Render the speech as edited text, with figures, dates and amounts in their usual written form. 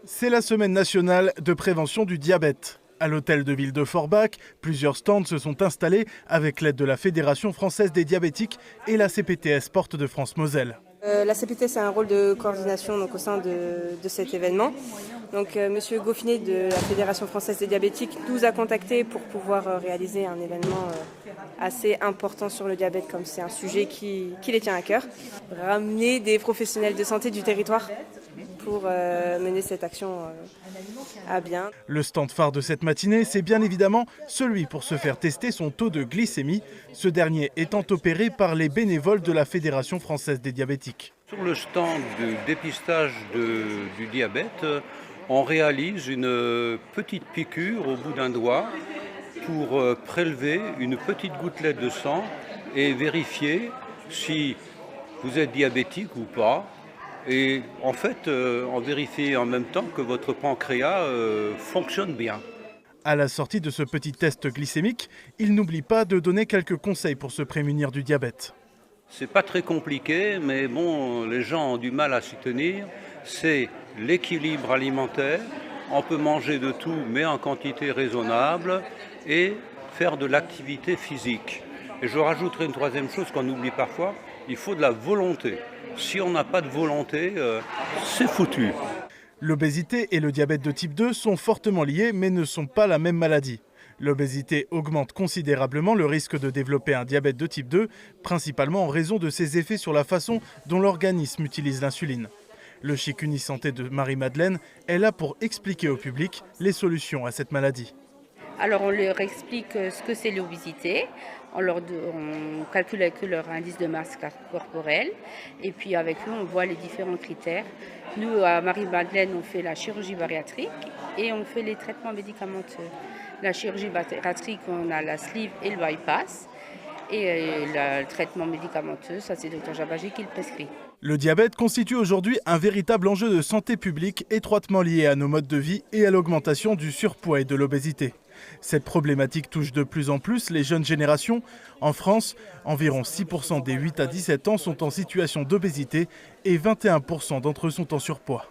C'est la semaine nationale de prévention du diabète. À l'hôtel de ville de Forbach, plusieurs stands se sont installés avec l'aide de la Fédération française des diabétiques et la CPTS Porte de France Moselle. La CPTS a un rôle de coordination au sein de cet événement. Monsieur Goffinet de la Fédération française des diabétiques nous a contactés pour pouvoir réaliser un événement assez important sur le diabète, comme c'est un sujet qui les tient à cœur. Ramener des professionnels de santé du territoire pour mener cette action à bien. Le stand phare de cette matinée, c'est bien évidemment celui pour se faire tester son taux de glycémie, ce dernier étant opéré par les bénévoles de la Fédération française des diabétiques. Sur le stand de dépistage du diabète, on réalise une petite piqûre au bout d'un doigt pour prélever une petite gouttelette de sang et vérifier si vous êtes diabétique ou pas. Et en fait, on vérifie en même temps que votre pancréas fonctionne bien. À la sortie de ce petit test glycémique, il n'oublie pas de donner quelques conseils pour se prémunir du diabète. C'est pas très compliqué, mais bon, les gens ont du mal à s'y tenir. C'est l'équilibre alimentaire. On peut manger de tout, mais en quantité raisonnable, et faire de l'activité physique. Et je rajouterai une troisième chose qu'on oublie parfois, il faut de la volonté. Si on n'a pas de volonté, c'est foutu. L'obésité et le diabète de type 2 sont fortement liés, mais ne sont pas la même maladie. L'obésité augmente considérablement le risque de développer un diabète de type 2, principalement en raison de ses effets sur la façon dont l'organisme utilise l'insuline. Le Chic Unisanté de Marie-Madeleine est là pour expliquer au public les solutions à cette maladie. Alors on leur explique ce que c'est l'obésité, on calcule avec eux leur indice de masse corporelle et puis avec eux on voit les différents critères. Nous à Marie-Madeleine on fait la chirurgie bariatrique et on fait les traitements médicamenteux. La chirurgie bariatrique on a la sleeve et le bypass et le traitement médicamenteux ça c'est Dr Jabagi qui le prescrit. Le diabète constitue aujourd'hui un véritable enjeu de santé publique étroitement lié à nos modes de vie et à l'augmentation du surpoids et de l'obésité. Cette problématique touche de plus en plus les jeunes générations. En France, environ 6% des 8 à 17 ans sont en situation d'obésité et 21% d'entre eux sont en surpoids.